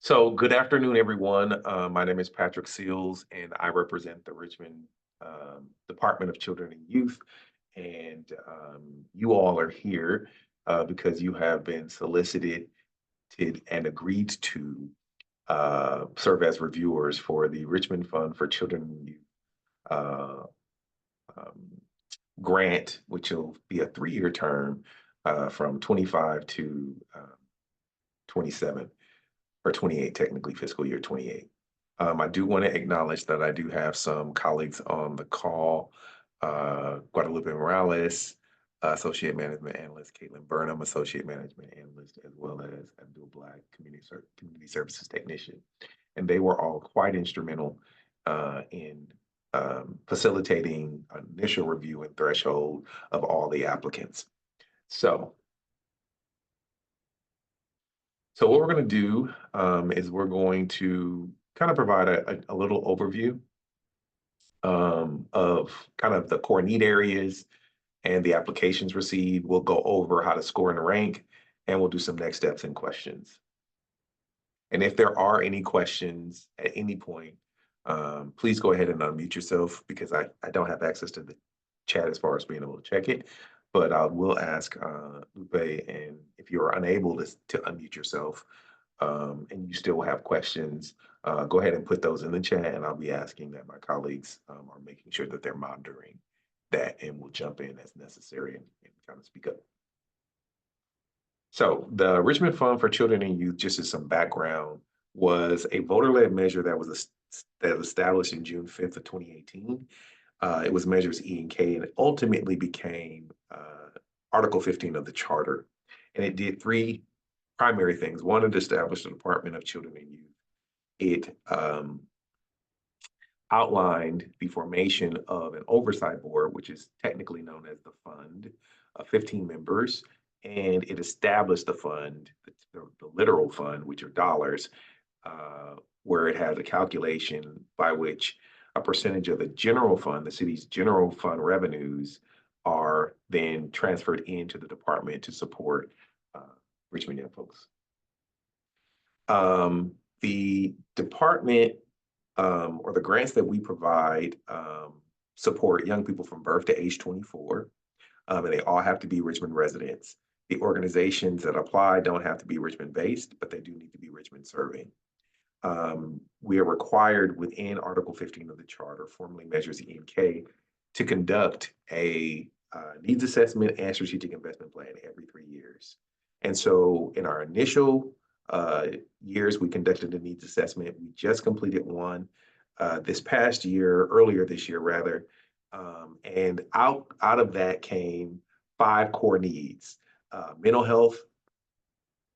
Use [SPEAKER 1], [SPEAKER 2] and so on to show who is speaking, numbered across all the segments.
[SPEAKER 1] So, good afternoon, everyone. My name is Patrick Seals, and I represent the Richmond Department of Children and Youth. And you all are here because you have been solicited and agreed to serve as reviewers for the Richmond Fund for Children and Youth uh, um, grant, which will be a 3-year term from 25 to 27. Or 28, technically fiscal year 28. I do want to acknowledge that I do have some colleagues on the call. Guadalupe Morales, Associate Management Analyst, Caitlin Burnham, Associate Management Analyst, as well as Abdul Black, Community Services Technician. And they were all quite instrumental in facilitating initial review and threshold of all the applicants. So what we're going to do is we're going to kind of provide a little overview of kind of the core need areas and the applications received. We'll go over how to score and rank, and we'll do some next steps and questions. And if there are any questions at any point, please go ahead and unmute yourself because I don't have access to the chat as far as being able to check it. But I will ask Lupe, and if you're unable to unmute yourself and you still have questions, go ahead and put those in the chat, and I'll be asking that my colleagues are making sure that they're monitoring that, and we'll jump in as necessary and kind of speak up. So the Richmond Fund for Children and Youth, just as some background, was a voter-led measure that was established in June 5th of 2018. It was measures E and K, and it ultimately became Article 15 of the Charter. And it did three primary things. One, it established the Department of Children and Youth. It outlined the formation of an oversight board, which is technically known as the fund, of 15 members, and it established the fund, the literal fund, which are dollars, where it had a calculation by which a percentage of the general fund, the city's general fund revenues, are then transferred into the department to support Richmond young folks. The department or the grants that we provide support young people from birth to age 24, and they all have to be Richmond residents. The organizations that apply don't have to be Richmond based, but they do need to be Richmond serving. We are required within Article 15 of the Charter, formerly Measures E and K, to conduct a needs assessment and strategic investment plan every 3 years. And so in our initial years, we conducted a needs assessment. We just completed one earlier this year rather. And out of that came 5 core needs: mental health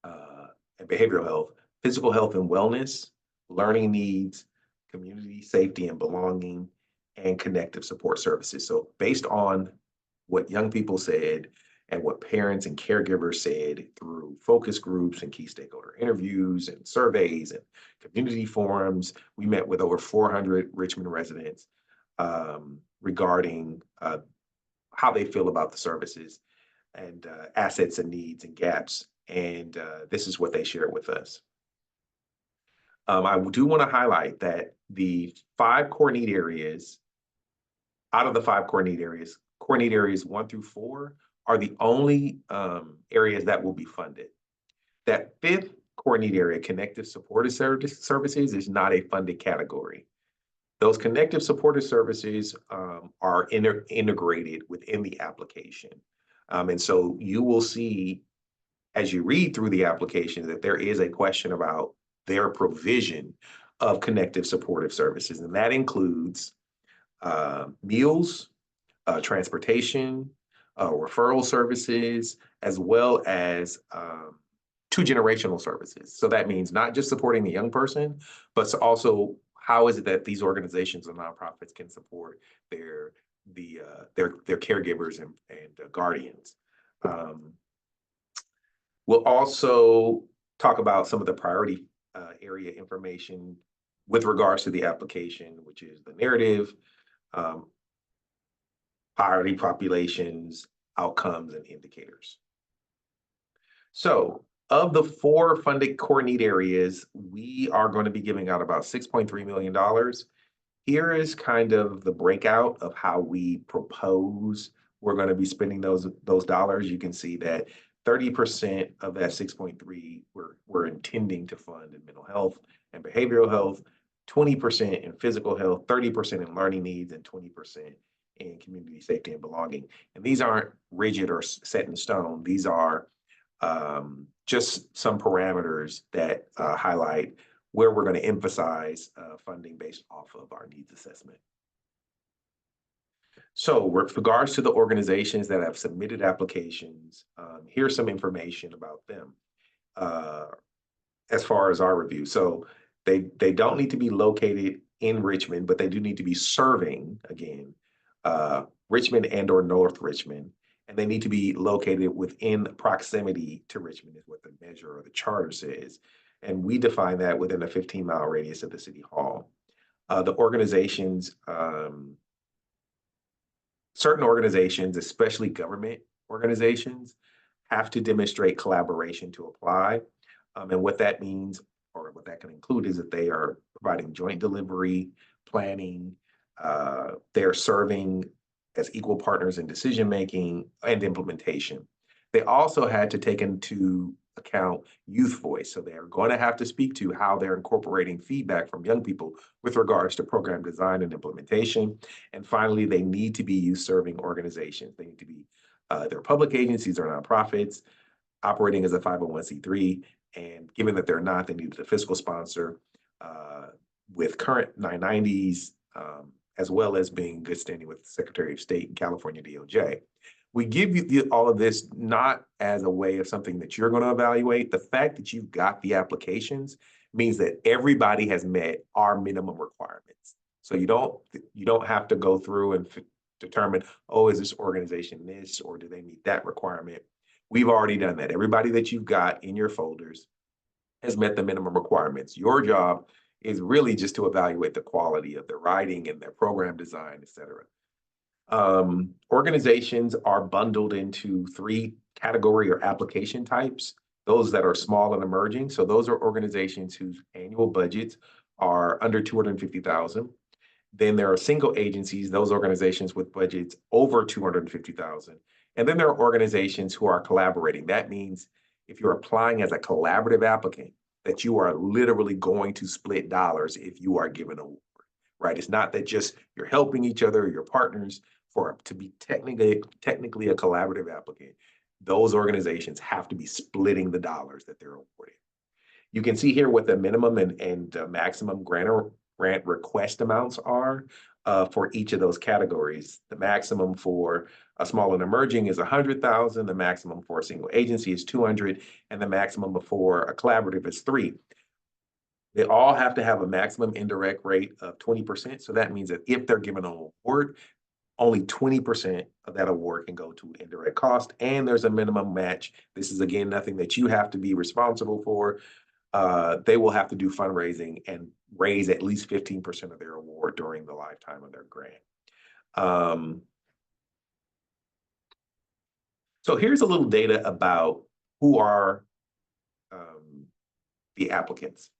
[SPEAKER 1] and behavioral health, physical health and wellness, learning needs, community safety and belonging, and connective support services. So based on what young people said and what parents and caregivers said through focus groups and key stakeholder interviews and surveys and community forums, we met with over 400 Richmond residents regarding how they feel about the services and assets and needs and gaps. And this is what they shared with us. I do want to highlight that the 5 core need areas, out of the 5 core need areas 1 through 4 are the only areas that will be funded. That 5th core need area, connective supportive services, is not a funded category. Those connective supportive services are integrated within the application. And so you will see, as you read through the application, that there is a question about their provision of connective supportive services. And that includes meals, transportation, referral services, as well as 2-generational services. So that means not just supporting the young person, but also how is it that these organizations and nonprofits can support their caregivers and guardians. We'll also talk about some of the priority area information with regards to the application, which is the narrative, priority populations, outcomes, and indicators. So Of the 4 funded core need areas, we are going to be giving out about $6.3 million. Here is kind of the breakout of how we propose we're going to be spending those dollars. You can see that 30% of that 6.3 we're intending to fund in mental health and behavioral health, 20% in physical health, 30% in learning needs, and 20% in community safety and belonging. And these aren't rigid or set in stone. These are just some parameters that highlight where we're going to emphasize funding based off of our needs assessment. So with regards to the organizations that have submitted applications, here's some information about them as far as our review. So they don't need to be located in Richmond, but they do need to be serving, again, Richmond and or North Richmond, and they need to be located within proximity to Richmond is what the measure or the charter says. And we define that within a 15-mile radius of the city hall. The organizations, certain organizations, especially government organizations, have to demonstrate collaboration to apply. And what that means, or what that can include, is that they are providing joint delivery, planning, they're serving as equal partners in decision-making and implementation. They also had to take into account youth voice. So they are going to have to speak to how they're incorporating feedback from young people with regards to program design and implementation. And finally, they need to be youth-serving organizations. They need to be they're public agencies or nonprofits operating as a 501c3. And given that they're not, they need a fiscal sponsor with current 990s, as well as being good standing with the Secretary of State and California DOJ. We give you all of this not as a way of something that you're going to evaluate. The fact that you've got the applications means that everybody has met our minimum requirements. So you don't have to go through and determine, oh, is this organization this, or do they meet that requirement? We've already done that. Everybody that you've got in your folders has met the minimum requirements. Your job is really just to evaluate the quality of their writing and their program design, et cetera. Organizations are bundled into 3 category or application types, those that are small and emerging. So those are organizations whose annual budgets are under $250,000. Then there are single agencies, those organizations with budgets over $250,000. And then there are organizations who are collaborating. That means if you're applying as a collaborative applicant, that you are literally going to split dollars if you are given an award, right? It's not that just you're helping each other or your partners to be technically a collaborative applicant. Those organizations have to be splitting the dollars that they're awarded. You can see here what the minimum and maximum grant request amounts are for each of those categories. The maximum for a small and emerging is 100,000. The maximum for a single agency is 200, and the maximum for a collaborative is 3. They all have to have a maximum indirect rate of 20%. So that means that if they're given an award, only 20% of that award can go to indirect cost, and there's a minimum match. This is, again, nothing that you have to be responsible for. They will have to do fundraising and raise at least 15% of their award during the lifetime of their grant. So here's a little data about who are the applicants.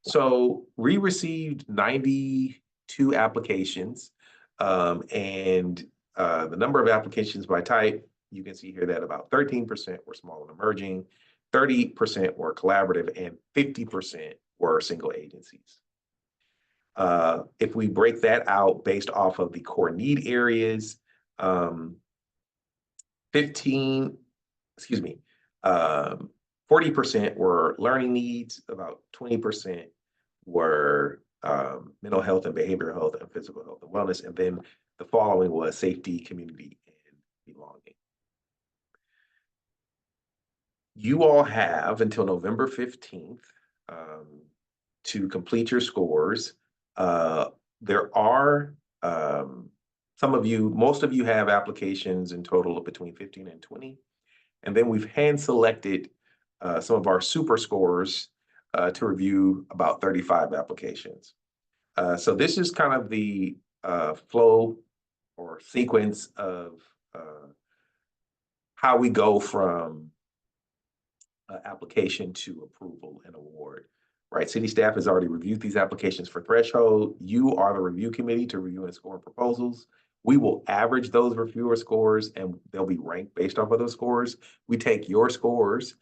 [SPEAKER 1] So we received 92 applications, and the number of applications by type, you can see here that about 13% were small and emerging, 30% were collaborative, and 50% were single agencies. If we break that out based off of the core need areas, 40% were learning needs, about 20% were mental health and behavioral health and physical health and wellness, and then the following was safety, community, and belonging. You all have until November 15th to complete your scores. There are most of you have applications in total of between 15 and 20. And then we've hand selected some of our super scorers to review about 35 applications. So this is kind of the flow or sequence of how we go from application to approval and award, right? City staff has already reviewed these applications for threshold. You are the review committee to review and score proposals. We will average those reviewer scores and they'll be ranked based off of those scores. We take your scores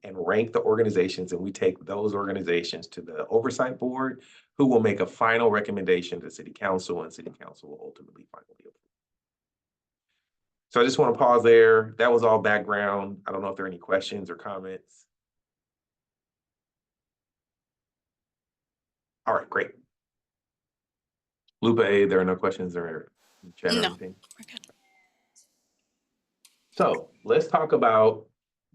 [SPEAKER 1] and rank the organizations, and we take those organizations to the oversight board, who will make a final recommendation to city council, and city council will ultimately finally approve. So I just want to pause there. That was all background. I don't know if there are any questions or comments. All right, great. Lupe, there are no questions or chat or
[SPEAKER 2] No,
[SPEAKER 1] anything?
[SPEAKER 2] we're good.
[SPEAKER 1] So let's talk about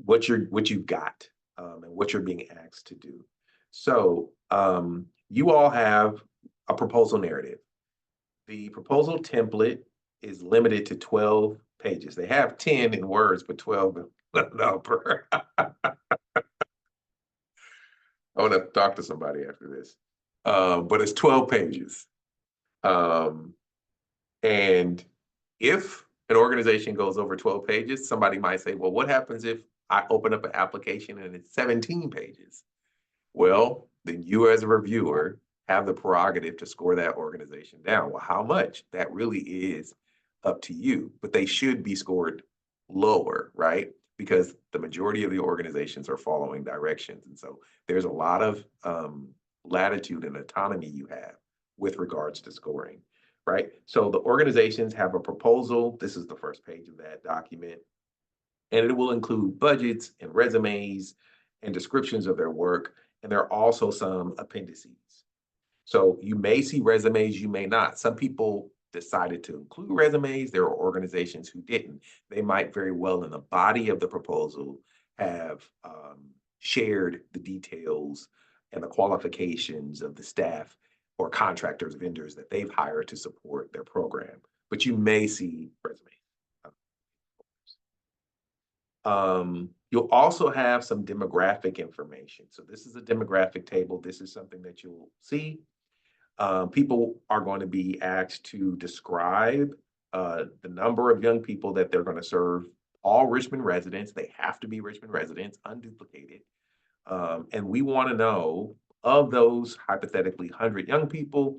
[SPEAKER 1] what you've got and what you're being asked to do. So you all have a proposal narrative. The proposal template is limited to 12 pages. They have 10 in words, but 12 no, per. I want to talk to somebody after this. But it's 12 pages. And if an organization goes over 12 pages, somebody might say, well, what happens if I open up an application and it's 17 pages? Well, then you as a reviewer have the prerogative to score that organization down. Well, how much? That really is up to you, but they should be scored lower, right? Because the majority of the organizations are following directions. And so there's a lot of latitude and autonomy you have with regards to scoring, right? So the organizations have a proposal. This is the first page of that document. And it will include budgets and resumes and descriptions of their work. And there are also some appendices. So you may see resumes, you may not. Some people decided to include resumes. There are organizations who didn't. They might very well, in the body of the proposal, have shared the details and the qualifications of the staff or contractors, vendors that they've hired to support their program. But you may see resumes. You'll also have some demographic information. So this is a demographic table. This is something that you'll see. People are going to be asked to describe the number of young people that they're going to serve, all Richmond residents. They have to be Richmond residents, unduplicated. And we want to know, of those hypothetically 100 young people,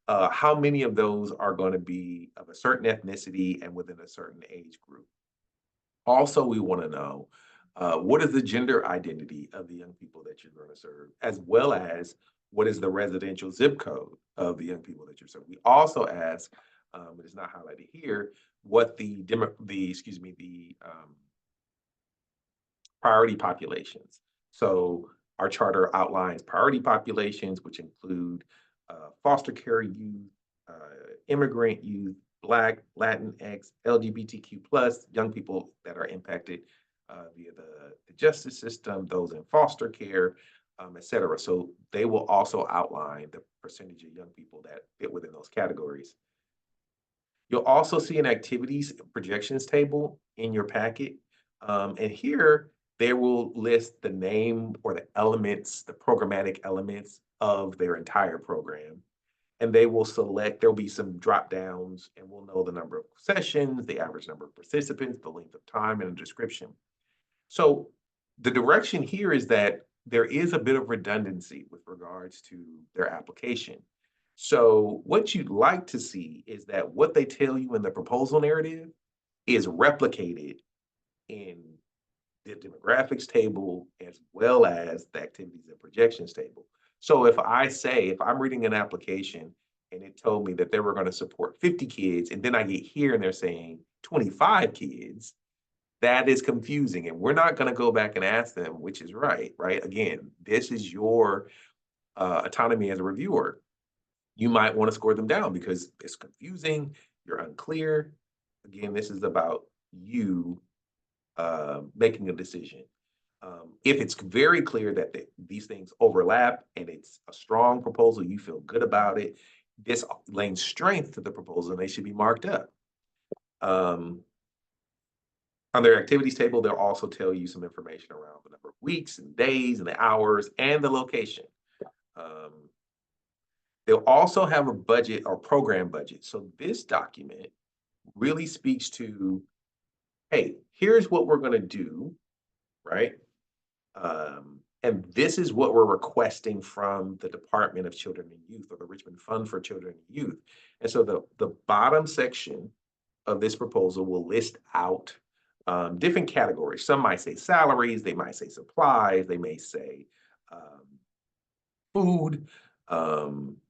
[SPEAKER 1] how many of those are going to be of a certain ethnicity and within a certain age group. Also, we want to know what is the gender identity of the young people that you're going to serve, as well as what is the residential zip code of the young people that you're serving. We also ask, it is not highlighted here, what the priority populations. So our charter outlines priority populations, which include foster care youth, immigrant youth, Black, Latinx, LGBTQ plus, young people that are impacted via the justice system, those in foster care, et cetera. So they will also outline the percentage of young people that fit within those categories. You'll also see an activities projections table in your packet. And here they will list the name or the elements, the programmatic elements of their entire program. And they will select, there'll be some drop downs, and we'll know the number of sessions, the average number of participants, the length of time, and a description. So the direction here is that there is a bit of redundancy with regards to their application. So what you'd like to see is that what they tell you in the proposal narrative is replicated in the demographics table as well as the activities and projections table. So if I'm reading an application and it told me that they were going to support 50 kids, and then I get here and they're saying 25 kids, that is confusing. And we're not going to go back and ask them which is right, right? Again, this is your autonomy as a reviewer. You might want to score them down because it's confusing, you're unclear. Again, this is about you making a decision. If it's very clear that these things overlap and it's a strong proposal, you feel good about it, this lends strength to the proposal and they should be marked up. On their activities table, they'll also tell you some information around the number of weeks and days and the hours and the location. They'll also have a budget or program budget. So this document really speaks to, hey, here's what we're going to do, right? And this is what we're requesting from the Department of Children and Youth, or the Richmond Fund for Children and Youth. And so the bottom section of this proposal will list out different categories. Some might say salaries, they might say supplies, they may say food,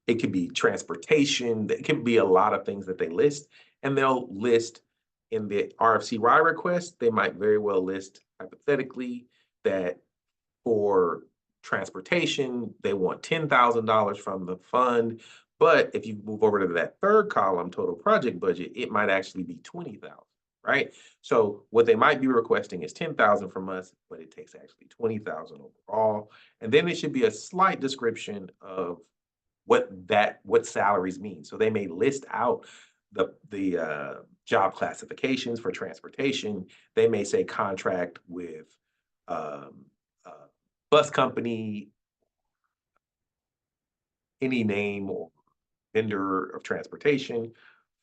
[SPEAKER 1] it could be transportation, it could be a lot of things that they list, and they'll list in the RFCY request, they might very well list hypothetically that for transportation, they want $10,000 from the fund. But if you move over to that third column, total project budget, it might actually be 20,000, right? So what they might be requesting is 10,000 from us, but it takes actually 20,000 overall. And then it should be a slight description of what salaries mean. So they may list out the job classifications for transportation. They may say contract with um, uh, bus company, any name or vendor of transportation.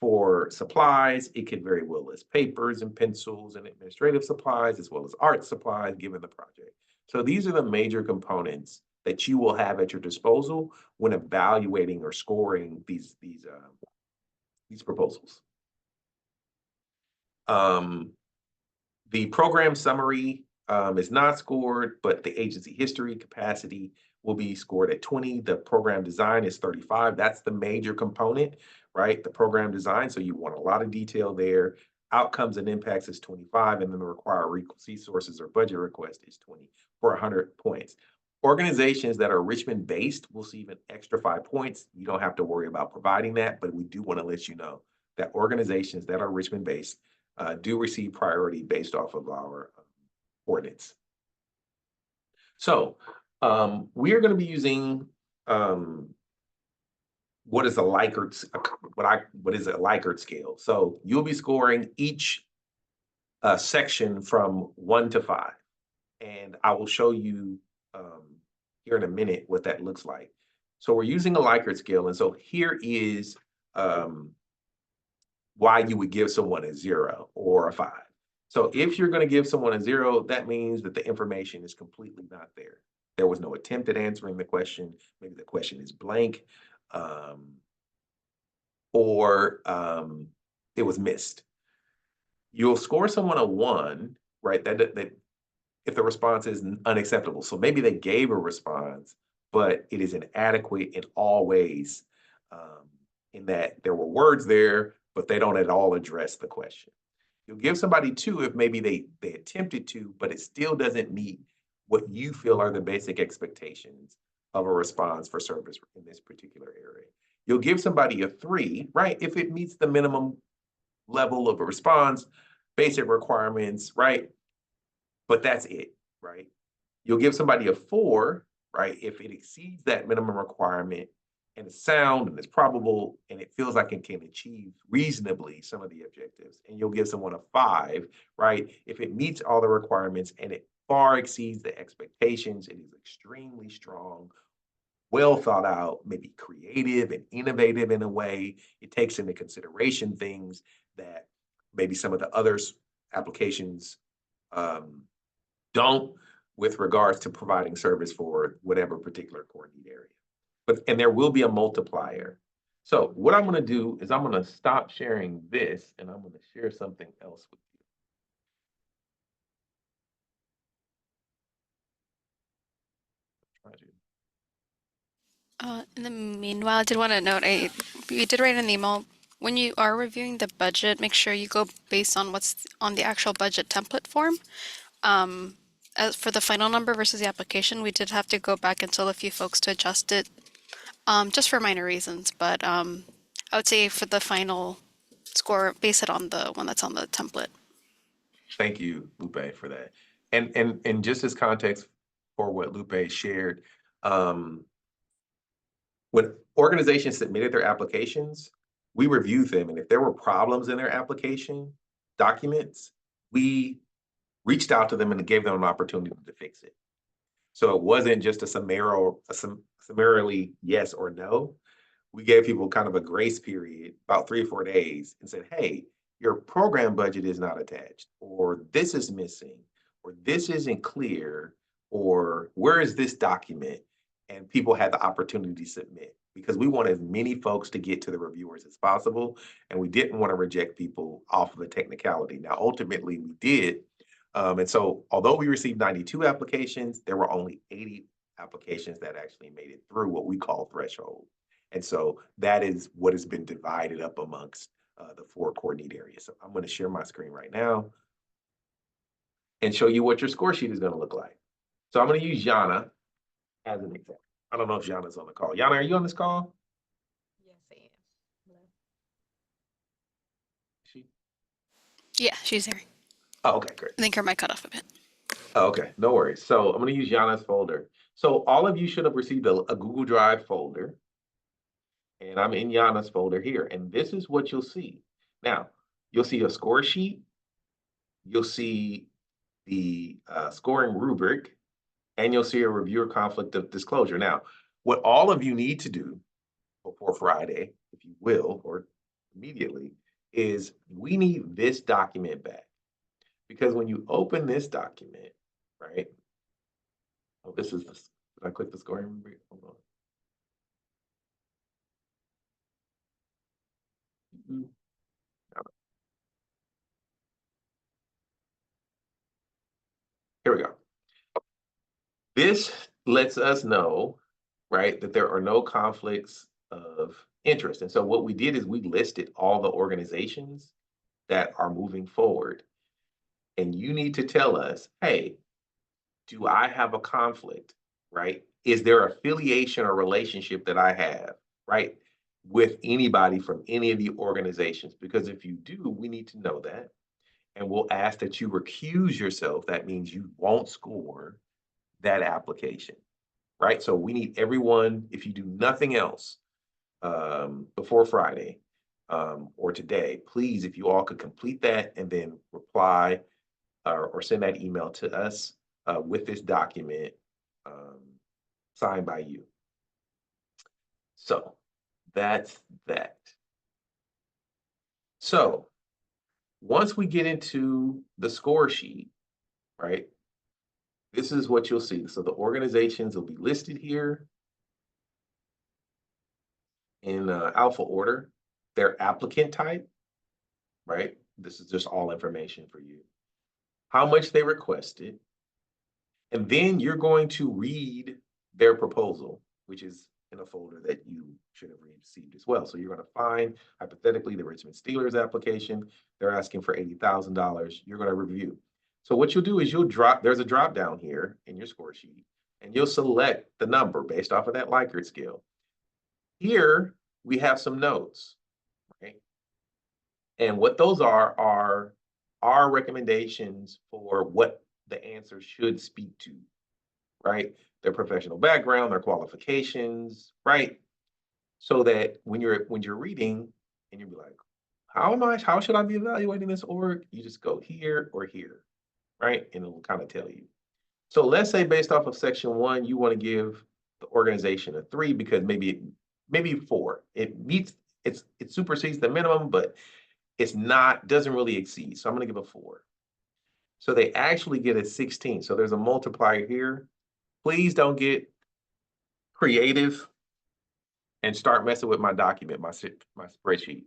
[SPEAKER 1] For supplies, it could very well list papers and pencils and administrative supplies, as well as art supplies, given the project. So these are the major components that you will have at your disposal when evaluating or scoring these proposals. The program summary is not scored, but the agency history capacity will be scored at 20. The program design is 35. That's the major component, right? The program design. So you want a lot of detail there. Outcomes and impacts is 25, and then the required resources or budget request is 20 for 100 points. Organizations that are Richmond based will receive an extra 5 points. You don't have to worry about providing that, but we do want to let you know that organizations that are Richmond based do receive priority based off of our ordinance. So we are going to be using what is a Likert scale. So you'll be scoring each section from 1 to 5, and I will show you here in a minute what that looks like. So we're using a Likert scale, and so here is why you would give someone a 0 or a 5. So if you're going to give someone a 0, that means that the information is completely not there. There was no attempt at answering the question. Maybe the question is blank, or it was missed. You'll score someone a 1, right? That if the response is unacceptable. So maybe they gave a response, but it is inadequate in all ways, in that there were words there, but they don't at all address the question. You'll give somebody 2 if maybe they attempted to, but it still doesn't meet what you feel are the basic expectations of a response for service in this particular area. You'll give somebody a 3, right, if it meets the minimum level of a response, basic requirements, right? But that's it, right? You'll give somebody a 4, right, if it exceeds that minimum requirement and it's sound and it's probable and it feels like it can achieve reasonably some of the objectives. And you'll give someone a 5, right, if it meets all the requirements and it far exceeds the expectations, it is extremely strong, well thought out, maybe creative and innovative in a way. It takes into consideration things that maybe some of the other applications don't, with regards to providing service for whatever particular core need area. And there will be a multiplier. So what I'm going to do is I'm going to stop sharing this and I'm going to share something else with you.
[SPEAKER 2] In the meanwhile, I did want to note, you did write an email. When you are reviewing the budget, make sure you go based on what's on the actual budget template form. As for the final number versus the application, we did have to go back and tell a few folks to adjust it, just for minor reasons. But I would say for the final score, base it on the one that's on the template.
[SPEAKER 1] Thank you, Lupe, for that. And just as context for what Lupe shared, when organizations submitted their applications, we reviewed them, and if there were problems in their application documents, we reached out to them and gave them an opportunity to fix it. So it wasn't just a summarily yes or no. We gave people kind of a grace period, about 3 or 4 days, and said, hey, your program budget is not attached, or this is missing, or this isn't clear, or where is this document? And people had the opportunity to submit because we want as many folks to get to the reviewers as possible. And we didn't want to reject people off of a technicality. Now, ultimately, we did. And so, although we received 92 applications, there were only 80 applications that actually made it through what we call threshold. And so, that is what has been divided up amongst the 4 core need areas. So, I'm going to share my screen right now and show you what your score sheet is going to look like. So, I'm going to use Yana as an example. I don't know if Yana's on the call. Yana, are you on this call?
[SPEAKER 3] Yes, I am. Hello.
[SPEAKER 1] She?
[SPEAKER 2] Yeah, she's there.
[SPEAKER 1] Oh, okay, great.
[SPEAKER 2] I think her mic cut off a bit.
[SPEAKER 1] Oh, okay, no worries. So I'm going to use Yana's folder. So all of you should have received a Google Drive folder, and I'm in Yana's folder here. And this is what you'll see. Now, you'll see a score sheet. You'll see the scoring rubric, and you'll see a reviewer conflict of disclosure. Now, what all of you need to do before Friday, if you will, or immediately, is we need this document back. Because when you open this document, right? Oh, this is the, did I click the scoring rubric? Hold on. Mhm. Here we go. This lets us know, right, that there are no conflicts of interest. And so what we did is we listed all the organizations that are moving forward. And you need to tell us, hey, do I have a conflict, right? Is there affiliation or relationship that I have, right, with anybody from any of the organizations? Because if you do, we need to know that. And we'll ask that you recuse yourself. That means you won't score that application, right? So we need everyone, if you do nothing else before Friday or today, please, if you all could complete that and then reply or send that email to us with this document signed by you. So that's that. So once we get into the score sheet, right, this is what you'll see. So the organizations will be listed here in alpha order, their applicant type, right? This is just all information for you. How much they requested, and then you're going to read their proposal, which is in a folder that you should have received as well. So you're going to find, hypothetically, the Richmond Steelers application. They're asking for $80,000. You're going to review. So what you'll do is there's a drop down here in your score sheet, and you'll select the number based off of that Likert scale. Here, we have some notes, right? And what those are our recommendations for what the answer should speak to, right? Their professional background, their qualifications, right? So that when you're reading and you'll be like, how should I be evaluating this org? You just go here or here, right? And it'll kind of tell you. So let's say based off of section 1, you want to give the organization a 3 because maybe 4. It supersedes the minimum, but doesn't really exceed. So I'm going to give a 4. So they actually get a 16. So there's a multiplier here. Please don't get creative and start messing with my document, my spreadsheet.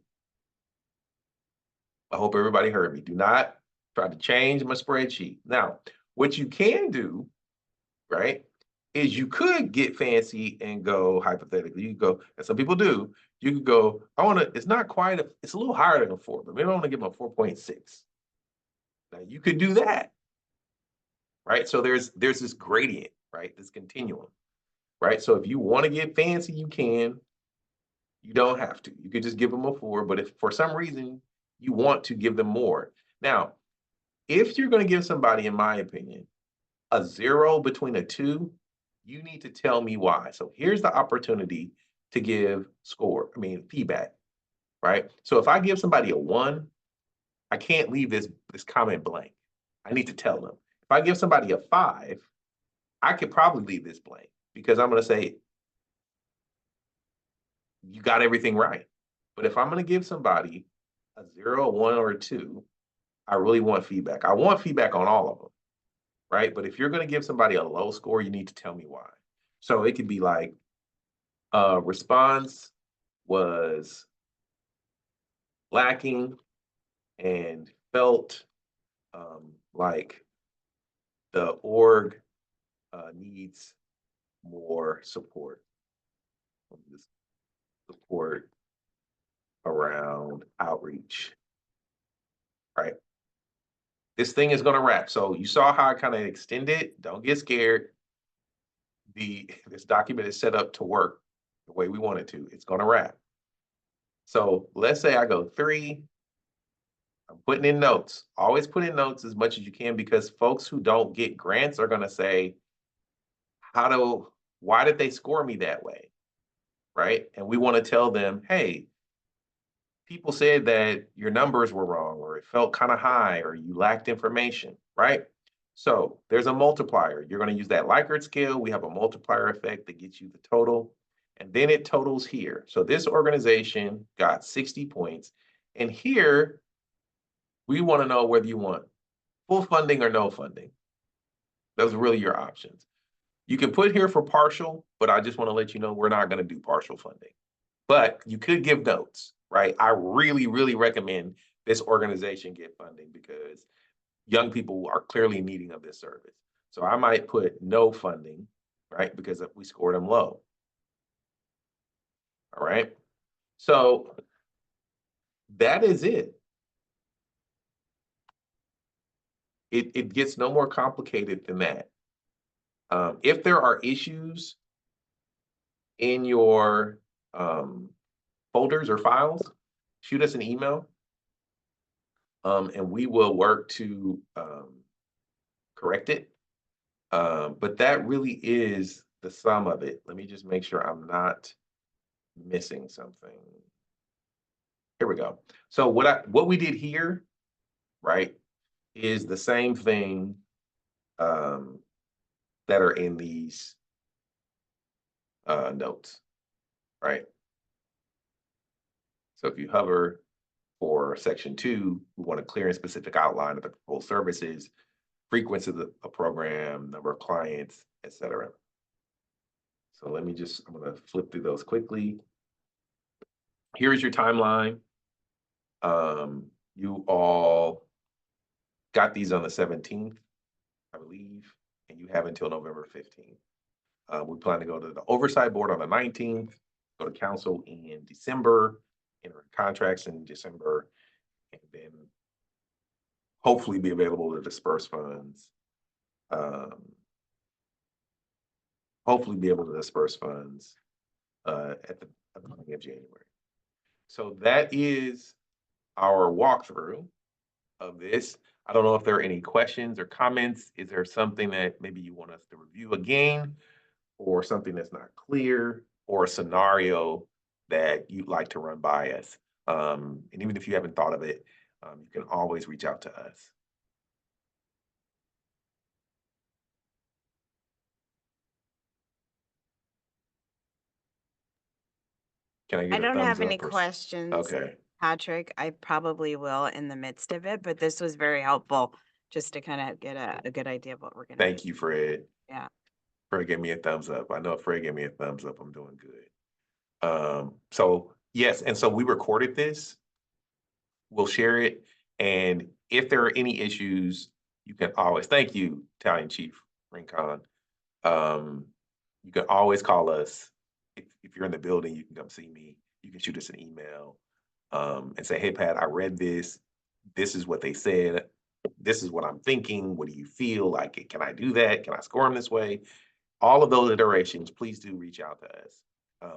[SPEAKER 1] I hope everybody heard me. Do not try to change my spreadsheet. Now, what you can do, right, is you could get fancy and go hypothetically. You could go, and some people do, you could go, it's not quite it's a little higher than a 4, but maybe I want to give them a 4.6. Now you could do that, right? So there's this gradient, right? This continuum, right? So if you want to get fancy, you can. You don't have to. You could just give them a 4, but if for some reason you want to give them more. Now, if you're going to give somebody, in my opinion, a 0 between a 2, you need to tell me why. So here's the opportunity to give feedback, right? So if I give somebody a 1, I can't leave this comment blank. I need to tell them. If I give somebody a 5, I could probably leave this blank because I'm going to say, you got everything right. But if I'm going to give somebody a 0, a 1, or a 2, I really want feedback. I want feedback on all of them. right? But if you're going to give somebody a low score, you need to tell me why. So it could be like, response was lacking and felt like the org needs more support. Support around outreach, right? This thing is going to wrap. So you saw how I kind of extended. Don't get scared. This document is set up to work the way we want it to. It's going to wrap. So let's say I go 3. I'm putting in notes. Always put in notes as much as you can, because folks who don't get grants are going to say, why did they score me that way? Right? And we want to tell them, hey, people said that your numbers were wrong, or it felt kind of high, or you lacked information, right? So there's a multiplier. You're going to use that Likert scale. We have a multiplier effect that gets you the total, and then it totals here. So this organization got 60 points, and here we want to know whether you want full funding or no funding. Those are really your options. You can put here for partial, but I just want to let you know we're not going to do partial funding. But you could give notes, right? I really, really recommend this organization get funding, because young people are clearly needing of this service. So I might put no funding, right? Because we scored them low. All right. So that is it. It gets no more complicated than that. If there are issues in your folders or files, shoot us an email, and we will work to correct it. But that really is the sum of it. Let me just make sure I'm not missing something. Here we go. So what we did here, right, is the same thing that are in these notes, right? So if you hover for section 2, we want a clear and specific outline of the proposed services, frequency of the program, number of clients, etc. So I'm going to flip through those quickly. Here's your timeline. You all got these on the 17th, I believe, and you have until November 15th. We plan to go to the oversight board on the 19th, go to council in December, enter contracts in December, and then hopefully be available to disperse funds. Hopefully be able to disperse funds at the beginning of January. So that is our walkthrough of this. I don't know if there are any questions or comments. Is there something that maybe you want us to review again, or something that's not clear, or a scenario that you'd like to run by us? And even if you haven't thought of it, you can always reach out to us. Can I
[SPEAKER 4] I
[SPEAKER 1] get a
[SPEAKER 4] don't
[SPEAKER 1] thumbs
[SPEAKER 4] have any
[SPEAKER 1] up or
[SPEAKER 4] questions,
[SPEAKER 1] okay?
[SPEAKER 4] Patrick. I probably will in the midst of it, but this was very helpful just to kind of get a good idea of what we're going to do.
[SPEAKER 1] Thank you, Fred.
[SPEAKER 4] Yeah.
[SPEAKER 1] Fred gave me a thumbs up. I know if Fred gave me a thumbs up, I'm doing good. So yes, and so we recorded this. We'll share it, and if there are any issues, you can always, thank you, Italian Chief Rincon. You can always call us. If you're in the building, you can come see me. You can shoot us an email and say, hey, Pat, I read this. This is what they said. This is what I'm thinking. What do you feel? Like, can I do that? Can I score them this way? All of those iterations, please do reach out to us.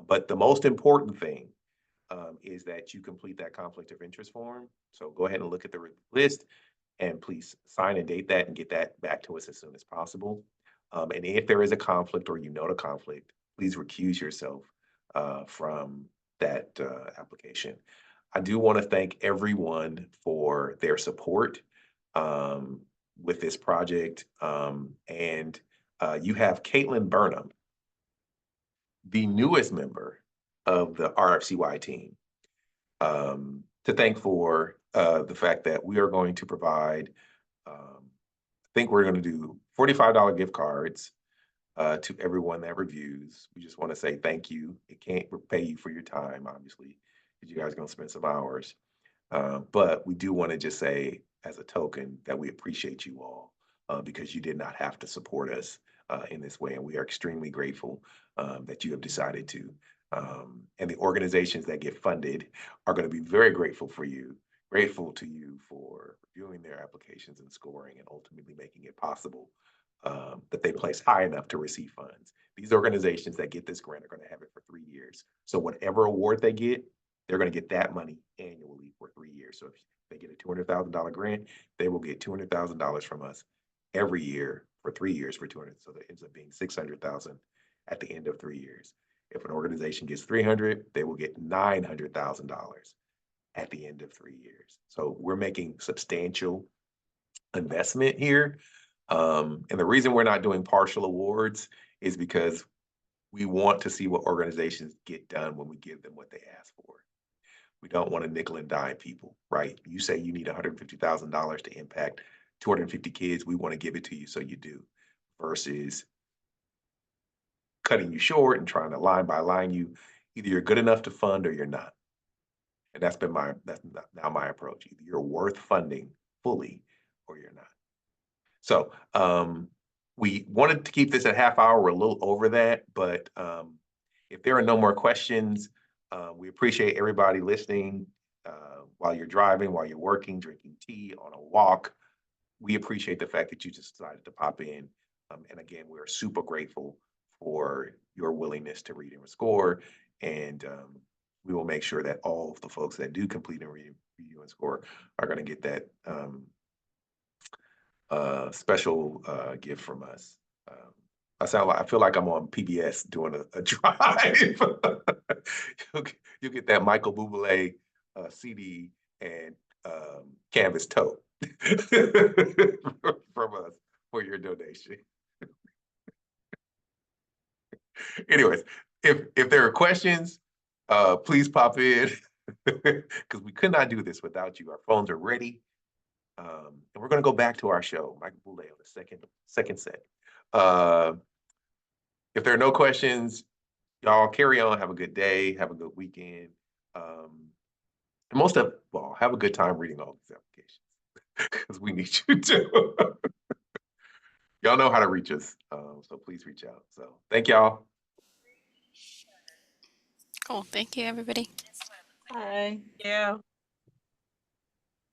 [SPEAKER 1] But the most important thing is that you complete that conflict of interest form. So go ahead and look at the list, and please sign and date that and get that back to us as soon as possible. And if there is a conflict, or you know the conflict, please recuse yourself from that application. I do want to thank everyone for their support with this project. And you have Caitlin Burnham, the newest member of the RFCY team, to thank for the fact that we are going to provide, I think we're going to do $45 gift cards to everyone that reviews. We just want to say thank you. It can't repay you for your time, obviously, because you guys are going to spend some hours. But we do want to just say, as a token, that we appreciate you all because you did not have to support us in this way. And we are extremely grateful that you have decided to. And the organizations that get funded are going to be very grateful to you for reviewing their applications and scoring and ultimately making it possible that they place high enough to receive funds. These organizations that get this grant are going to have it for 3 years. So whatever award they get, they're going to get that money annually for 3 years. So if they get a $200,000 grant, they will get $200,000 from us every year for 3 years for 200. So that ends up being 600,000 at the end of 3 years. If an organization gets 300, they will get $900,000 at the end of 3 years. So we're making substantial investment here. And the reason we're not doing partial awards is because we want to see what organizations get done when we give them what they ask for. We don't want to nickel and dime people, right? You say you need $150,000 to impact 250 kids. We want to give it to you, so you do, versus cutting you short and trying to line by line you. Either you're good enough to fund or you're not. And that's now my approach. Either you're worth funding fully or you're not. So we wanted to keep this at half hour. We're a little over that, but if there are no more questions, we appreciate everybody listening while you're driving, while you're working, drinking tea, on a walk. We appreciate the fact that you just decided to pop in. And again, we're super grateful for your willingness to read and score. And we will make sure that all of the folks that do complete and review and score are going to get that special gift from us. I feel like I'm on PBS doing a drive. You'll get that Michael Bublé CD and canvas tote from us for your donation. Anyways, if there are questions, please pop in because we could not do this without you. Our phones are ready. And we're going to go back to our show, Michael Bublé on the second set. If there are no questions, y'all carry on. Have a good day. Have a good weekend. And have a good time reading all these applications because we need you to. Y'all know how to reach us, so please reach out. So thank y'all.
[SPEAKER 2] Cool. Thank you, everybody.
[SPEAKER 3] Bye.
[SPEAKER 4] Yeah.